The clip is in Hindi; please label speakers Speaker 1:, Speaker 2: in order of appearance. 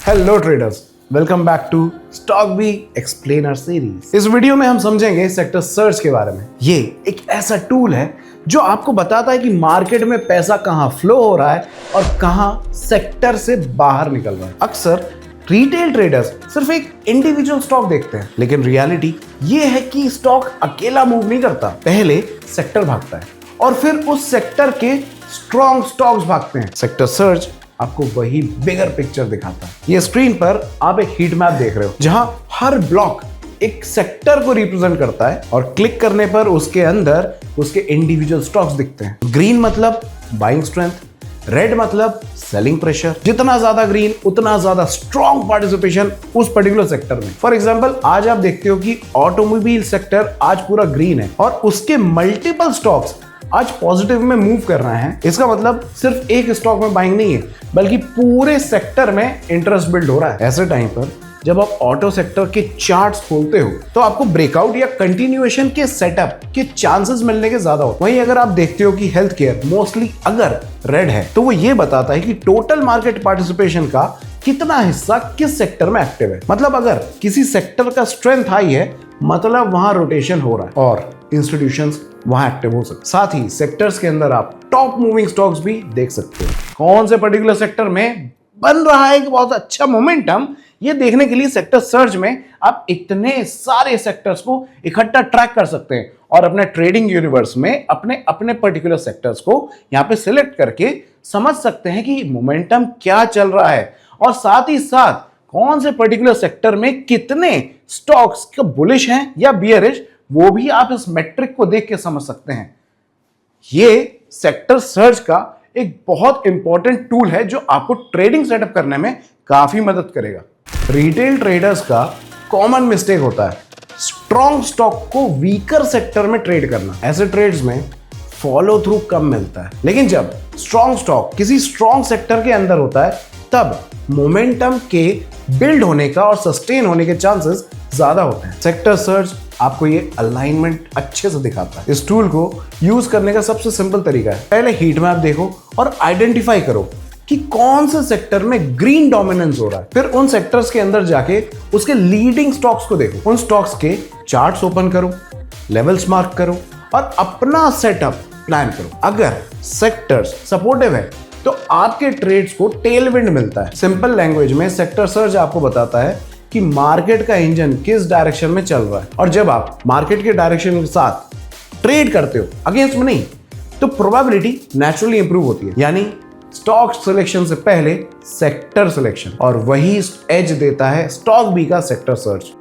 Speaker 1: Hello traders, welcome back to stock B explainer series. इस वीडियो में हम समझेंगे सेक्टर सर्च के बारे में। ये एक ऐसा टूल है जो आपको बताता है कि मार्केट में पैसा कहां फ्लो हो रहा है और कहां सेक्टर से बाहर निकल रहा है। अक्सर रिटेल ट्रेडर्स सिर्फ एक इंडिविजुअल स्टॉक देखते हैं, लेकिन रियलिटी ये है कि स्टॉक अकेला मूव नहीं करता। पहले सेक्टर भागता है और फिर उस सेक्टर के स्ट्रॉन्ग स्टॉक्स भागते हैं। सेक्टर सर्च आपको वही बिगर पिक्चर दिखाता है। ये स्क्रीन पर आप एक हीट मैप देख रहे हो जहां हर ब्लॉक एक सेक्टर को रिप्रेजेंट करता है और क्लिक करने पर उसके अंदर उसके इंडिविजुअल स्टॉक्स दिखते हैं। ग्रीन मतलब बाइंग स्ट्रेंथ, रेड मतलब सेलिंग प्रेशर। जितना ज्यादा ग्रीन उतना ज्यादा स्ट्रॉन्ग पार्टिसिपेशन उस पर्टिकुलर सेक्टर में। फॉर एग्जांपल, आज आप देखते हो कि ऑटोमोबाइल सेक्टर आज पूरा ग्रीन है और उसके मल्टीपल स्टॉक्स आज पॉजिटिव में मूव कर रहे हैं। इसका मतलब सिर्फ एक स्टॉक में बाइंग नहीं है, बल्कि पूरे सेक्टर में इंटरेस्ट बिल्ड हो रहा है। ऐसे टाइम पर जब आप ऑटो सेक्टर के चार्ट्स खोलते हो तो आपको ब्रेकआउट या कंटिन्यूएशन के सेटअप के चांसेस मिलने के ज्यादा होते हैं। वहीं अगर आप देखते हो कि हेल्थ केयर मोस्टली अगर रेड है तो वो ये बताता है कि टोटल मार्केट पार्टिसिपेशन का कितना हिस्सा किस सेक्टर में एक्टिव है। मतलब अगर किसी सेक्टर का स्ट्रेंथ हाई है मतलब वहां रोटेशन हो रहा है और इंस्टीट्यूशंस वहां एक्टिव हो सकते। साथ ही सेक्टर्स के अंदर आप टॉप मूविंग स्टॉक्स भी देख सकते हो। कौन से पर्टिकुलर सेक्टर में बन रहा है कि बहुत अच्छा मोमेंटम, ये देखने के लिए सेक्टर सर्च में आप इतने सारे सेक्टर्स को इकट्ठा ट्रैक कर सकते हैं और अपने ट्रेडिंग यूनिवर्स में अपने अपने पर्टिकुलर सेक्टर्स को यहाँ पे सिलेक्ट करके समझ सकते हैं कि मोमेंटम क्या चल रहा है और साथ ही साथ कौन से पर्टिकुलर सेक्टर में कितने स्टॉक्स बुलिश हैं या बियरिश, वो भी आप इस मैट्रिक को देख के समझ सकते हैं। ये सेक्टर सर्च का एक बहुत इंपॉर्टेंट टूल है जो आपको ट्रेडिंग सेटअप करने में काफी मदद करेगा। रिटेल ट्रेडर्स का कॉमन मिस्टेक होता है स्ट्रॉन्ग स्टॉक को वीकर सेक्टर में ट्रेड करना। ऐसे ट्रेड्स में फॉलो थ्रू कम मिलता है, लेकिन जब स्ट्रॉन्ग स्टॉक किसी स्ट्रॉन्ग सेक्टर के अंदर होता है तब मोमेंटम के बिल्ड होने का और सस्टेन होने के चांसेस ज्यादा होते हैं। सेक्टर सर्च आपको ये अलाइनमेंट अच्छे से दिखाता है। इस टूल को यूज करने का सबसे सिंपल तरीका है, पहले हीट मैप देखो और आइडेंटिफाई करो कि कौन से सेक्टर में ग्रीन डोमिनेंस हो रहा है। फिर उन सेक्टर्स के अंदर जाके उसके लीडिंग स्टॉक्स को देखो। उन स्टॉक्स के चार्ट्स ओपन करो, लेवल्स मार्क करो और अपना सेटअप प्लान करो। अगर सेक्टर्स सपोर्टिव है तो आपके ट्रेड्स को टेलविंड मिलता है। सिंपल लैंग्वेज में सेक्टर सर्च आपको बताता है कि मार्केट का इंजन किस डायरेक्शन में चल रहा है और जब आप मार्केट के डायरेक्शन के साथ ट्रेड करते हो, अगेंस्ट में नहीं, तो प्रोबेबिलिटी नेचुरली इंप्रूव होती है। यानी स्टॉक सिलेक्शन से पहले सेक्टर सिलेक्शन, और वही एज देता है स्टॉक बी का सेक्टर सर्च।